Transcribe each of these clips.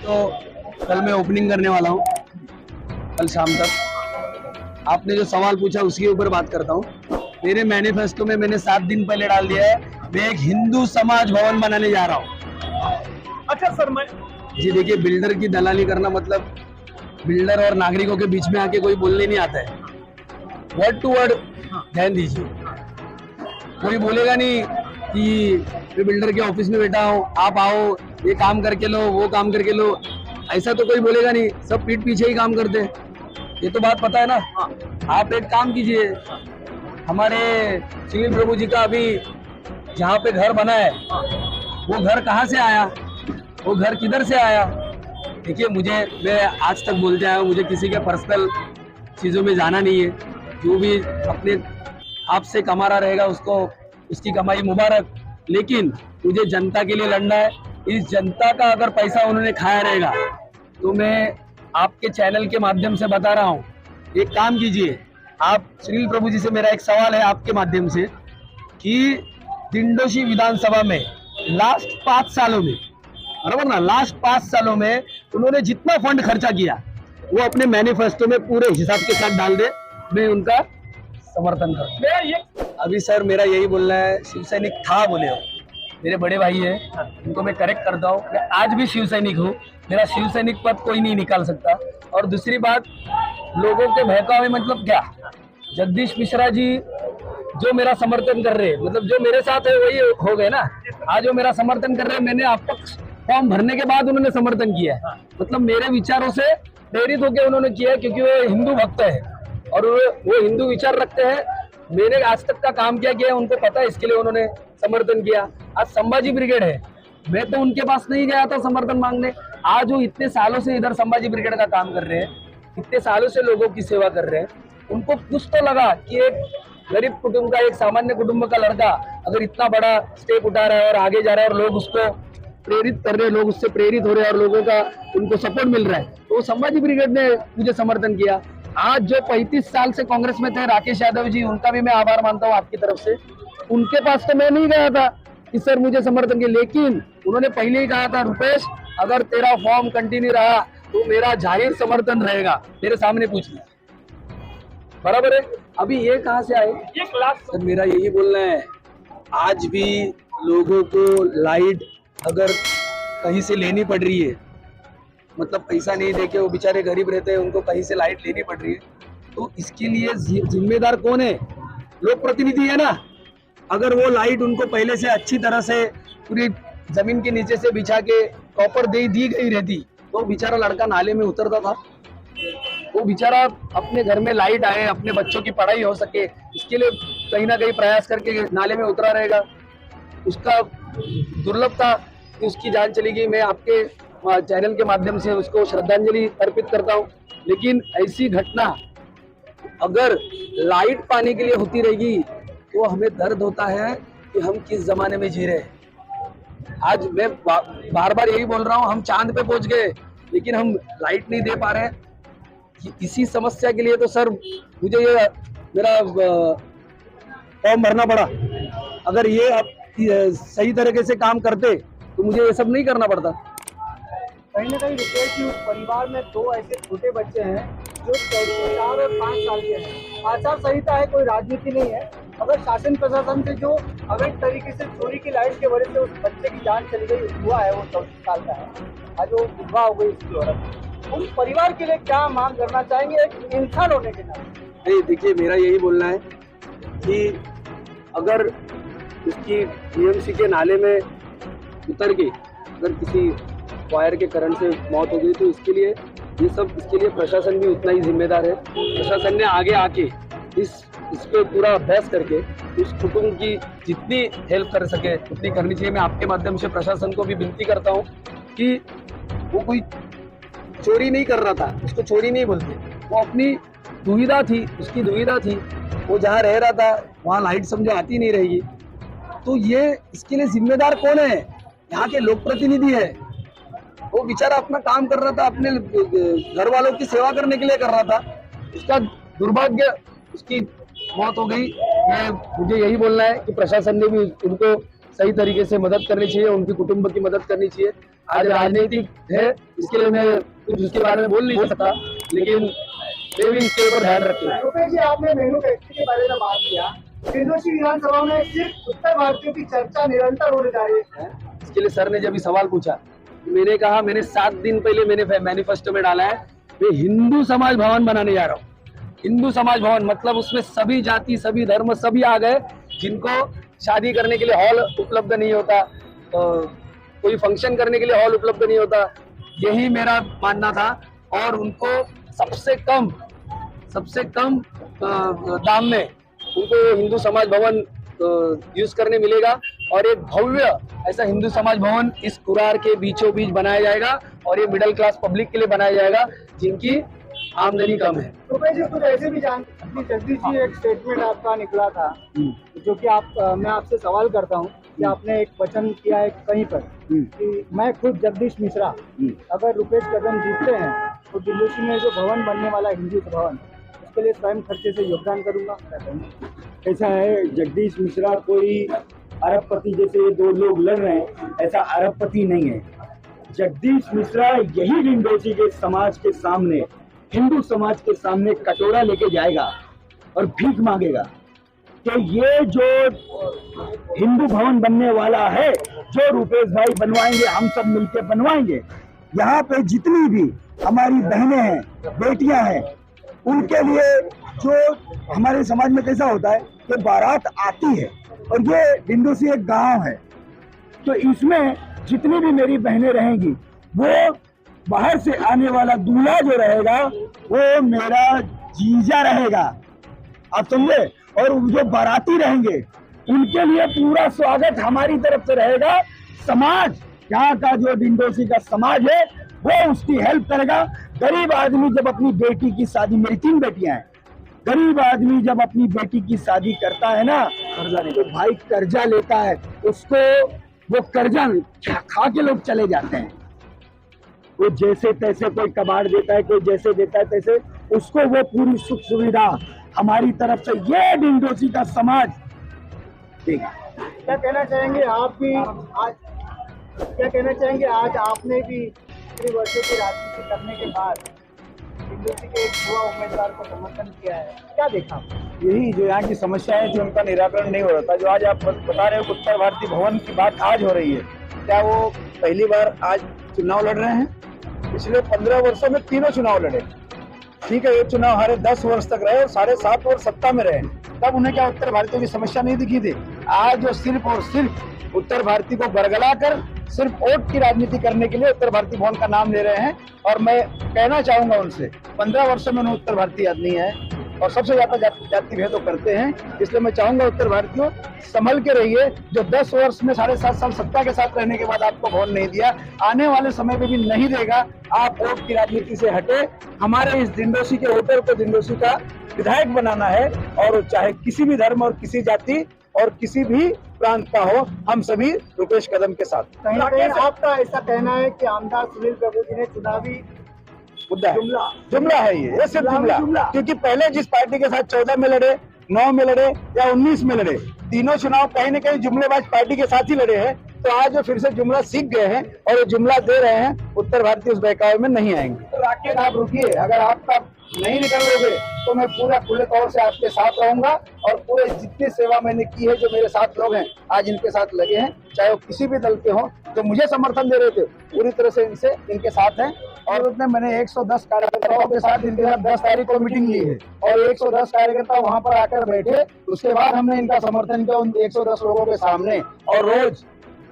तो कल मैं ओपनिंग करने वाला हूँ, कल शाम तक। आपने जो सवाल पूछा उसके ऊपर बात करता हूँ। मेरे मैनिफेस्टो में मैंने 7 दिन पहले डाल दिया है, मैं एक हिंदू समाज भवन बनाने जा रहा हूँ। अच्छा सर, मैं जी देखिए, बिल्डर की दलाली करना मतलब बिल्डर और नागरिकों के बीच में आके कोई बोलने नहीं आता है। वर्ड टू वर्ड ध्यान दीजिए। कोई बोलेगा नहीं कि मैं बिल्डर के ऑफिस में बैठा हूँ, आप आओ ये काम करके लो, वो काम करके लो, ऐसा तो कोई बोलेगा नहीं। सब पीठ पीछे ही काम करते हैं, ये तो बात पता है ना। आप एक काम कीजिए, हमारे सुनील प्रभु जी का अभी जहाँ पे घर बना है, वो घर कहाँ से आया, वो घर किधर से आया। देखिए, मैं आज तक बोलते आया हूँ, मुझे किसी के पर्सनल चीज़ों में जाना नहीं है। जो भी अपने आप से कमा रहा रहेगा उसको उसकी कमाई मुबारक, लेकिन मुझे जनता के लिए लड़ना है। इस जनता का अगर पैसा उन्होंने खाया रहेगा तो मैं आपके चैनल के माध्यम से बता रहा हूँ, एक काम कीजिए। आप सुनील प्रभु जी से मेरा एक सवाल है आपके माध्यम से कि दिंडोशी विधानसभा में लास्ट 5 सालों में, बराबर ना, लास्ट 5 सालों में उन्होंने जितना फंड खर्चा किया वो अपने मैनिफेस्टो में पूरे हिसाब के साथ डाल दे, मैं उनका समर्थन करूँ। अभी सर मेरा यही बोलना है, शिव सैनिक था बोले हो, मेरे बड़े भाई है, उनको मैं करेक्ट करता हूँ। मैं आज भी शिव सैनिक हूँ, मेरा शिव सैनिक पद कोई नहीं निकाल सकता। और दूसरी बात, लोगों के बहकावे मतलब क्या, जगदीश मिश्रा जी जो मेरा समर्थन कर रहे हैं, मतलब जो मेरे साथ है वही हो गए ना। आज वो मेरा समर्थन कर रहे हैं, मैंने अपक्ष फॉर्म भरने के बाद उन्होंने समर्थन किया है, मतलब मेरे विचारों से प्रेरित होकर उन्होंने किया है, क्योंकि वो हिंदू भक्त है और वो हिंदू विचार रखते हैं। मैंने आज तक का काम क्या किया है उनको पता है, इसके लिए उन्होंने समर्थन किया। आज संभाजी ब्रिगेड है, मैं तो उनके पास नहीं गया था समर्थन मांगने। आज वो इतने सालों से इधर संभाजी ब्रिगेड का काम कर रहे हैं, इतने सालों से लोगों की सेवा कर रहे हैं, उनको कुछ तो लगा कि एक गरीब कुटुंब का, एक सामान्य कुटुंब का लड़का अगर इतना बड़ा स्टेप उठा रहा है और आगे जा रहा है और लोग उसको प्रेरित कर रहे हैं, लोग उससे प्रेरित हो रहे हैं और लोगों का उनको सपोर्ट मिल रहा है, तो संभाजी ब्रिगेड ने मुझे समर्थन किया। आज जो 35 साल से कांग्रेस में थे राकेश यादव जी, उनका भी मैं आभार मानता हूँ आपकी तरफ से। उनके पास तो मैं नहीं गया था कि सर मुझे समर्थन किया, लेकिन उन्होंने पहले ही कहा था, रुपेश अगर तेरा फॉर्म कंटिन्यू रहा तो मेरा जाहिर समर्थन रहेगा, मेरे सामने पूछ लिया, बराबर है। अभी ये कहाँ से आए, ये क्लास सर मेरा यही बोलना है, आज भी लोगों को लाइट अगर कहीं से लेनी पड़ रही है, मतलब पैसा नहीं देके वो बेचारे गरीब रहते हैं, उनको कहीं से लाइट लेनी पड़ रही है, तो इसके लिए जिम्मेदार कौन है, लोक प्रतिनिधि है ना। अगर वो लाइट उनको पहले से अच्छी तरह से पूरी जमीन के नीचे से बिछा के प्रॉपर दी गई रहती, तो बेचारा लड़का नाले में उतरता था। वो बेचारा अपने घर में लाइट आए, अपने बच्चों की पढ़ाई हो सके, इसके लिए कहीं ना कहीं प्रयास करके नाले में उतरा रहेगा। उसका दुर्लभ था कि उसकी जान चली गई। मैं आपके चैनल के माध्यम से उसको श्रद्धांजलि अर्पित करता हूँ, लेकिन ऐसी घटना अगर लाइट पाने के लिए होती रहेगी तो हमें दर्द होता है कि हम किस जमाने में जी रहे हैं। आज मैं बार बार यही बोल रहा हूँ, हम चांद पे पहुंच गए लेकिन हम लाइट नहीं दे पा रहे हैं। इसी समस्या के लिए तो सर मुझे ये मेरा फॉर्म भरना पड़ा। अगर ये आप सही तरीके से काम करते तो मुझे ये सब नहीं करना पड़ता। कहीं ना कहीं रुपेश जी, परिवार में 2 ऐसे छोटे बच्चे हैं जो 4 और 5 साल के हैं। आचार संहिता है, कोई राजनीति नहीं है। अगर शासन प्रशासन से जो अवैध तरीके से चोरी की लाइट के वजह से उस बच्चे की जान चली गई, हुआ है, वो 14 साल का है, आज वो विधवा हो गई उसकी औरत, उस परिवार के लिए क्या मांग करना चाहेंगे एक इंसान होने के नाते? नहीं, देखिए मेरा यही बोलना है कि अगर उसकी बीएमसी के नाले में उतर के अगर किसी वायर के करंट से मौत हो गई तो इसके लिए प्रशासन भी उतना ही जिम्मेदार है। प्रशासन ने आगे आके इस पे पूरा अभ्यास करके उस कुटुंब की जितनी हेल्प कर सके उतनी करनी चाहिए। मैं आपके माध्यम से प्रशासन को भी विनती करता हूँ कि वो कोई चोरी नहीं कर रहा था, उसको चोरी नहीं बोलते, वो अपनी दुविधा थी, उसकी दुविधा थी, वो जहाँ रह रहा था वहाँ लाइट समझो आती नहीं रहेगी, तो ये इसके लिए जिम्मेदार कौन है, यहाँ के लोक प्रतिनिधि है। वो बेचारा अपना काम कर रहा था, अपने घर वालों की सेवा करने के लिए कर रहा था, उसका दुर्भाग्य, उसकी मौत हो गई। मुझे यही बोलना है कि प्रशासन ने भी उनको सही तरीके से मदद करनी चाहिए, उनके कुटुंब की मदद करनी चाहिए। आज राजनीतिक है, इसके लिए मैं कुछ उसके बारे में बोल नहीं सकता, लेकिन मैं भी इसके ऊपर ध्यान रखूंगा। रुपेश जी, आपने मेनू फैक्ट्री के बारे में बात किया। दिंडोशी विधानसभा में सिर्फ उत्तर भारतीयों की चर्चा निरंतर होने जा रही है। इसके लिए सर ने जब सवाल पूछा, मैंने कहा, मैंने 7 दिन पहले मैंने मैनिफेस्टो में डाला है, मैं हिंदू समाज भवन बनाने जा रहा हूँ। हिंदू समाज भवन मतलब उसमें सभी जाति, सभी धर्म, सभी आ गए, जिनको शादी करने के लिए हॉल उपलब्ध नहीं होता, कोई फंक्शन करने के लिए हॉल उपलब्ध नहीं होता, यही मेरा मानना था। और उनको सबसे कम दाम में उनको हिंदू समाज भवन यूज करने मिलेगा। और एक भव्य ऐसा हिंदू समाज भवन इस कुरार के बीचों बीच बनाया जाएगा, और ये मिडिल क्लास पब्लिक के लिए बनाया जाएगा जिनकी आमदनी कम है। रुपेश जी, कुछ ऐसे भी जगदीश जी, एक स्टेटमेंट आपका निकला था जो कि मैं आपसे सवाल करता हूँ कि आपने एक वचन किया है कहीं पर कि मैं खुद जगदीश मिश्रा अगर रुपेश कदम जीतते हैं तो दिल्ली में जो भवन बनने वाला हिंदू भवन, उसके लिए स्वयं खर्चे से योगदान करूंगा। ऐसा है, जगदीश मिश्रा कोई अरबपति जैसे ये दो लोग लड़ रहे हैं, ऐसा अरबपति नहीं है। जगदीश मिश्रा यही डिंडोशी के समाज के सामने, हिंदू समाज के सामने कटोरा लेके जाएगा और भीख मांगेगा कि ये जो हिंदू भवन बनने वाला है, जो रुपेश भाई बनवाएंगे, हम सब मिलकर बनवाएंगे। यहाँ पे जितनी भी हमारी बहनें हैं, बेटियां हैं, उनके लिए जो हमारे समाज में कैसा होता है कि बारात आती है, और ये डिंडोशी एक गांव है, तो इसमें जितनी भी मेरी बहनें रहेंगी, वो बाहर से आने वाला दूल्हा जो रहेगा वो मेरा जीजा रहेगा, आप समझे। और जो बाराती रहेंगे उनके लिए पूरा स्वागत हमारी तरफ से रहेगा। समाज, यहाँ का जो डिंडोशी का समाज है, वो उसकी हेल्प करेगा। गरीब आदमी जब अपनी बेटी की शादी, मेरी 3 बेटियां हैं, गरीब आदमी जब अपनी बेटी की शादी करता है ना, तो भाई कर्जा लेता है, उसको वो कर्जा खा के लोग चले जाते हैं। वो जैसे तैसे, कोई कबाड़ देता है, कोई जैसे देता है तैसे, उसको वो पूरी सुख सुविधा हमारी तरफ से ये डिंडोशी का समाज देगा। क्या कहना चाहेंगे आप भी आज, क्या कहना चाहेंगे आज आपने भी इतने वर्षों की राजनीति करने के बाद डिंडोशी के एक युवा उम्मीदवार को समर्थन किया है, क्या देखा? यही जो यहाँ की समस्या है, जो उनका निराकरण नहीं हो रहा था, जो आज आप बता रहे हो उत्तर भारतीय भवन की बात आज हो रही है, क्या वो पहली बार आज चुनाव लड़ रहे हैं? पिछले 15 वर्षों में 3 चुनाव लड़े, ठीक है, ये चुनाव हारे 10 वर्ष तक रहे और 7.5 वर्ष सत्ता में रहे, तब उन्हें क्या उत्तर भारतीयों की समस्या नहीं दिखी थी? आज वो सिर्फ और सिर्फ उत्तर भारतीय को बरगला कर सिर्फ वोट की राजनीति करने के लिए उत्तर भारतीय भवन का नाम ले रहे हैं। और मैं कहना चाहूंगा उनसे, 15 वर्षों में उन्हें उत्तर भारतीय याद नहीं है और सबसे ज्यादा जाति भेद करते हैं। इसलिए मैं चाहूंगा उत्तर भारतीयों, संभल के रहिए। जो 10 वर्ष में 7.5 साल सत्ता के साथ रहने के बाद आपको भवन नहीं दिया, आने वाले समय में भी नहीं देगा। आप वोट की राजनीति से हटे, हमारे इस डिंडोशी के वोटर को डिंडोशी का विधायक बनाना है, और चाहे किसी भी धर्म और किसी जाति और किसी भी प्रांत का हो, हम सभी रुपेश कदम के साथ। कहीं ना कहीं आपका ऐसा कहना है कि आमदार सुनील प्रभु जी ने चुनावी मुद्दा है, जुमला है ये सिर्फ जुमला, क्योंकि पहले जिस पार्टी के साथ 14 में लड़े, 9 में लड़े या 19 में लड़े, तीनों चुनाव कहीं न कहीं जुमलेबाज पार्टी के साथ ही लड़े हैं। तो आज वो फिर से जुमला सीख गए हैं और ये जुमला दे रहे हैं, उत्तर भारतीय उस बहकावे में नहीं आएंगे। तो राकेश, आप रुकिए, अगर आपका नहीं निकलोगे तो मैं पूरा खुले तौर से आपके साथ रहूंगा, और पूरे जितनी सेवा मैंने की है, जो मेरे साथ लोग हैं आज इनके साथ लगे हैं, चाहे वो किसी भी दल के हों, जो मुझे समर्थन दे रहे थे, पूरी तरह से इनके साथ हैं। और उसमें मैंने 110 कार्यकर्ताओं के साथ इनके साथ 10 तारीख को मीटिंग ली है, और 110 कार्यकर्ता वहां पर आकर बैठे। उसके बाद हमने इनका समर्थन किया उन 110 लोगों के सामने। और रोज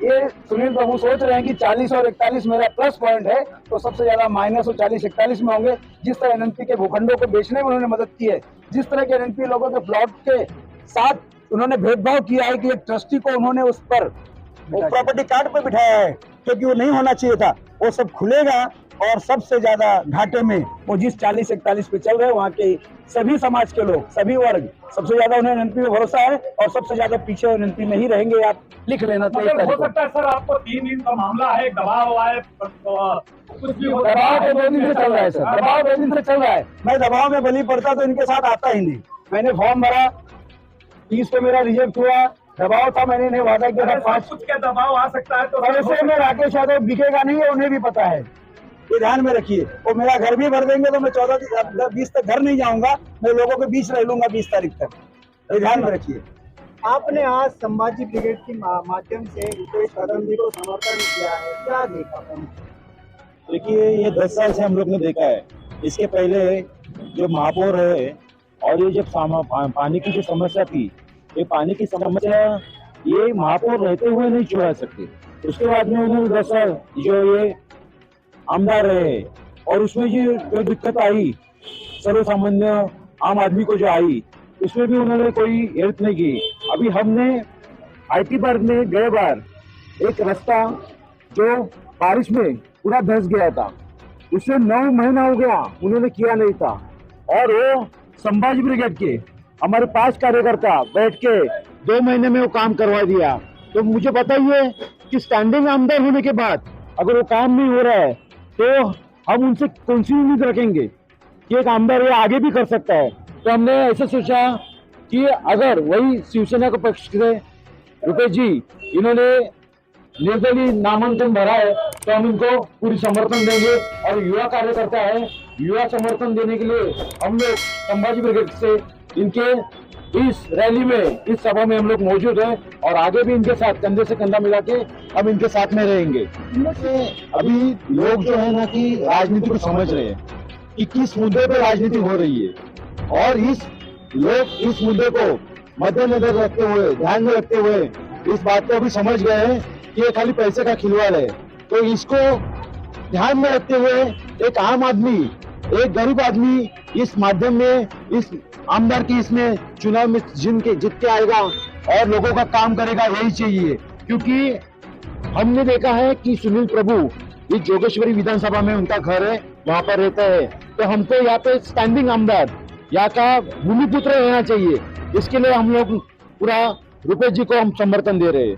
ये सुनील प्रभु सोच रहे हैं कि 40 और 41 मेरा प्लस पॉइंट है, तो सबसे ज्यादा माइनस 40-41 में होंगे। जिस तरह एनएनपी के भूखंडों को बेचने में उन्होंने मदद की है, जिस तरह के एनएनपी लोगों के प्लॉट के साथ उन्होंने भेदभाव किया है कि एक ट्रस्टी को उन्होंने उस पर प्रॉपर्टी कार्ड पर बिठाया है, क्योंकि वो नहीं होना चाहिए था, वो सब खुलेगा। और सबसे ज्यादा घाटे में वो जिस 40-41 पे चल रहे हैं, वहाँ के सभी समाज के लोग, सभी वर्ग, सबसे ज्यादा उन्हें एनएनपी में भरोसा है, और सबसे ज्यादा पीछे एनएनपी में ही रहेंगे। आप लिख लेना। हो सकता है सर, आपको 3 दिन का मामला है, दबाव आए, कुछ भी हो, दबाव तो 2 दिन से चल रहा है सर, दबाव 2 दिन से चल रहा है। मैं दबाव में बली पड़ता तो इनके साथ आता ही नहीं। मैंने फॉर्म भरा, 30 पे मेरा रिजेक्ट हुआ, दबाव था, मैंने इन्हें वादा किया था अरे सब 5 कुछ क्या दबाव आ सकता है तो पैसे में राकेश यादव बिकेगा नहीं है, उन्हें भी पता है, ये ध्यान में रखिए। और मेरा घर भी भर देंगे तो मैं 14-20 तक घर नहीं जाऊंगा, मैं लोगों के बीच रह लूंगा 20 तारीख तक, ये ध्यान में रखिए। आपने आज संभाजी ब्रिगेड के माध्यम से रुपेश कदम जी को समर्थन किया है, क्या देखा आपने? देखिए ये 10 साल से हम लोग ने देखा है, इसके पहले जो महापौर रहे और ये जब पानी की जो समस्या थी, ये पानी की समस्या ये महापौर रहते हुए नहीं छुड़ा सकते। उसके बाद में उन्होंने 10 साल जो ये आमदार रहे और उसमें जो दिक्कत आई सर्व सामान्य आम आदमी को जो आई, उसमें भी उन्होंने कोई हेल्प नहीं की। अभी हमने IT पार्क में गए बार एक रास्ता जो बारिश में पूरा धंस गया था, उसे 9 महीना हो गया उन्होंने किया नहीं था। और वो संभाजी ब्रिगेड के हमारे 5 कार्यकर्ता बैठ के 2 महीने में वो काम करवा दिया। तो मुझे बताइए कि स्टैंडिंग आमदार होने के बाद अगर वो काम नहीं हो रहा है तो हम उनसे कौन सी उम्मीद रखेंगे कि एक आमदार ये आगे भी कर सकता है। तो हमने ऐसे सोचा कि अगर वही शिवसेना के पक्ष से रुपेश जी इन्होंने निर्दलीय नामांकन भरा है तो हम इनको पूरी समर्थन देंगे। और युवा कार्यकर्ता है, युवा समर्थन देने के लिए हम लोग संभाजी ब्रिगेड से इनके इस रैली में, इस सभा में हम लोग मौजूद हैं और आगे भी इनके साथ कंधे से कंधा मिला के हम इनके साथ में रहेंगे। अभी लोग जो है ना कि राजनीति को समझ रहे हैं कि किस मुद्दे पे राजनीति हो रही है और लोग इस मुद्दे को मद्देनजर रखते हुए, ध्यान में रखते हुए इस बात को भी समझ गए हैं कि ये खाली पैसे का खिलवाड़ है। तो इसको ध्यान में रखते हुए एक आम आदमी, एक गरीब आदमी इस माध्यम में, इस आमदार की इसमें चुनाव में जीत के आएगा और लोगों का काम करेगा, यही चाहिए। क्योंकि हमने देखा है कि सुनील प्रभु इस जोगेश्वरी विधानसभा में उनका घर है, वहां पर रहता है। तो हमको यहाँ पे स्टैंडिंग आमदार, यहाँ का भूमिपुत्र रहना चाहिए। इसके लिए हम लोग पूरा रुपेश जी को हम समर्थन दे रहे हैं।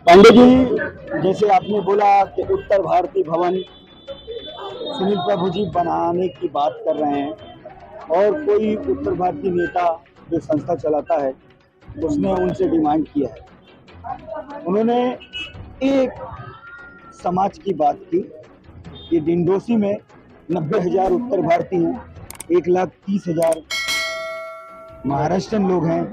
पांडे जी, जैसे आपने बोला कि उत्तर भारतीय भवन सुनील प्रभु जी बनाने की बात कर रहे हैं और कोई उत्तर भारतीय नेता जो संस्था चलाता है उसने उनसे डिमांड किया है। उन्होंने एक समाज की बात की कि डिंडोसी में 90,000 उत्तर भारतीय हैं, 1,30,000 महाराष्ट्रन लोग हैं,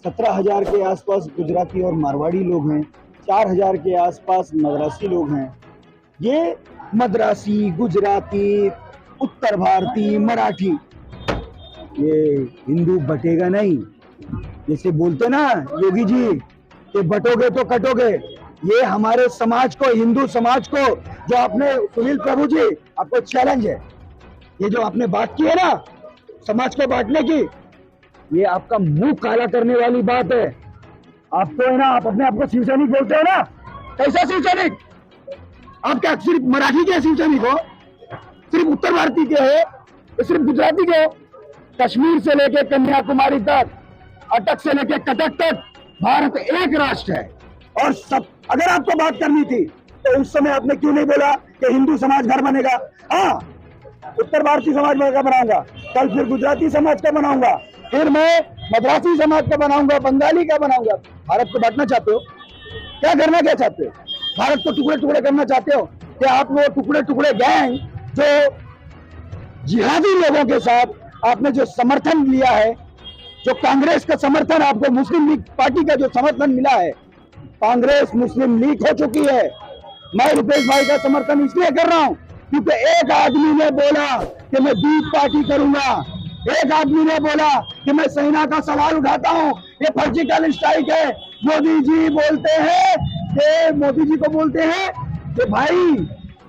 17,000 के आसपास गुजराती और मारवाड़ी लोग हैं, 4,000 के आसपास मद्रासी लोग हैं। ये मद्रासी, गुजराती, उत्तर भारतीय, मराठी, ये हिंदू बटेगा नहीं। जैसे बोलते ना योगी जी कि बटोगे तो कटोगे, ये हमारे समाज को, हिंदू समाज को, जो आपने सुनील प्रभु जी आपको चैलेंज है, ये जो आपने बात की है ना समाज को बांटने की, ये आपका मुंह काला करने वाली बात है। आपको है ना, आप अपने आप को शिवसैनिक बोलते हो ना, कैसा शिवसैनिक? आप क्या सिर्फ मराठी के शिवसैनिक हो? सिर्फ उत्तर भारतीय के हो? सिर्फ गुजराती के हो? कश्मीर से लेके कन्याकुमारी तक, अटक से लेके कटक तक भारत एक राष्ट्र है। और सब, अगर आपको बात करनी थी तो उस समय आपने क्यों नहीं बोला कि हिंदू समाज घर बनेगा? हाँ, उत्तर भारतीय समाज का बनाऊंगा, कल फिर गुजराती समाज का बनाऊंगा, फिर मैं मद्रासी समाज का बनाऊंगा, बंगाली का बनाऊंगा। भारत को बांटना चाहते हो? क्या करना क्या चाहते हो? भारत को टुकड़े टुकड़े करना चाहते हो? क्या आप वो टुकड़े टुकड़े गैंग जो जिहादी लोगों के साथ आपने जो समर्थन लिया है, जो कांग्रेस का समर्थन, आपको मुस्लिम लीग पार्टी का जो समर्थन मिला है, कांग्रेस मुस्लिम लीग हो चुकी है। मैं रुपेश भाई का समर्थन इसलिए कर रहा हूं क्योंकि एक आदमी ने बोला कि मैं बीच पार्टी करूंगा, एक आदमी ने बोला कि मैं सेना का सवाल उठाता हूं, ये सर्जिकल स्ट्राइक है। मोदी जी बोलते हैं कि, मोदी जी को बोलते हैं कि भाई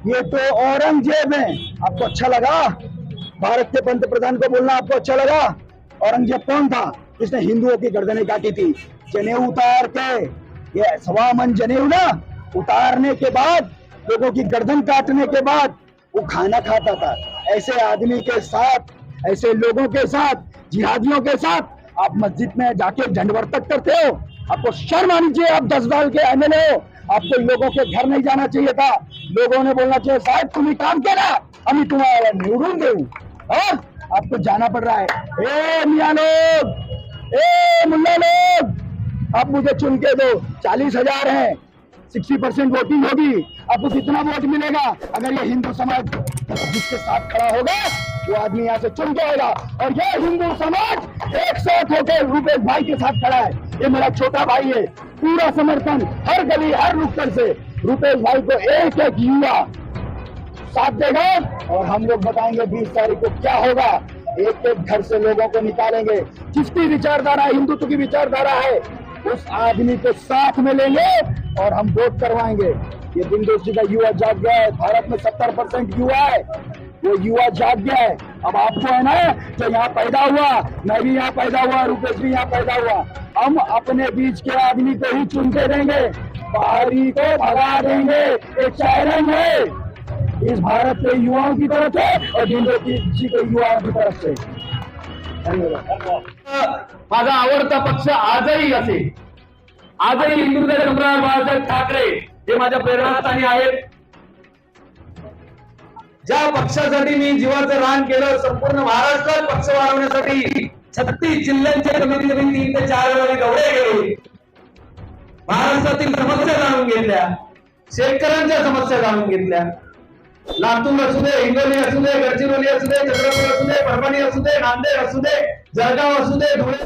ये तो औरंगजेब है। आपको अच्छा लगा? भारत के पंत प्रधान को बोलना आपको अच्छा लगा? औरंगजेब कौन था? जिसने हिंदुओं की गर्दनें काटी थी। जनेऊ उतार के, ये 1.25 मन जनेऊ ना उतारने के बाद, लोगों की गर्दन काटने के बाद वो खाना खाता था। ऐसे आदमी के साथ, ऐसे लोगों के साथ, जिहादियों के साथ आप मस्जिद में जाके झंडवर्तक करते हो? आपको शर्म आनी चाहिए। आप 10 साल के MLA हो, आपको लोगों के घर नहीं जाना चाहिए था। लोगों ने बोलना चाहिए साहब तुम ही काम किया ना, हम ही तुम्हारा निवडून देऊ, और आपको जाना पड़ रहा है। ए मियां लोग, ए मुल्ला लोग, अब मुझे चुन के दो, 40,000 है, 60% वोटिंग होगी, आपको कितना वोट मिलेगा? अगर ये हिंदू समाज जिसके साथ खड़ा होगा वो आदमी यहाँ से चुन के आएगा। और ये हिंदू समाज 100 होकर रुपेश भाई के साथ खड़ा है। ये मेरा छोटा भाई है, पूरा समर्थन हर गली हर नुक्कड़ से रुपेश भाई को एक एक युवा साथ देगा। और हम लोग बताएंगे 20 तारीख को क्या होगा। एक एक घर से लोगों को निकालेंगे, जिसकी विचारधारा हिंदुत्व की विचारधारा है उस आदमी को साथ में लेंगे और हम वोट करवाएंगे। ये बिंदु जी का युवा जाग गया है। भारत में 70% युवा है, वो युवा जाग गया है। अब आपको है ना, जो यहाँ पैदा हुआ, मैं भी यहाँ पैदा हुआ, रुपेश भी यहाँ पैदा हुआ, हम अपने बीच के आदमी को ही चुन के देंगे, बाहरी को भगा देंगे। ये चैलेंज है इस भारत के युवाओं की तरफ से और बिंदु जी के युवाओं की तरफ से। माझा आवडता पक्ष आजही असेल, आजही हिंदुत्व सम्राट बाळासाहेब ठाकरे हे माझ्या प्रेरणास्थानी आहेत. ज्या पक्षासाठी मी जीवाचं रान केलं, संपूर्ण महाराष्ट्रात पक्ष वाढवण्यासाठी 36 जिल्ह्यांचे कमीत कमी 3 ते 4 वेळा दौरे गेले. महाराष्ट्रातील समस्या जाणून घेतल्या, शेतकऱ्यांच्या समस्या जाणून घेतल्या. लातूर असू दे, हिंगोली असू दे, गडचिरोली असू दे, चंद्रपूर असू दे, परभणी असू दे, नांदेड असू दे, जळगाव असू दे, धुळे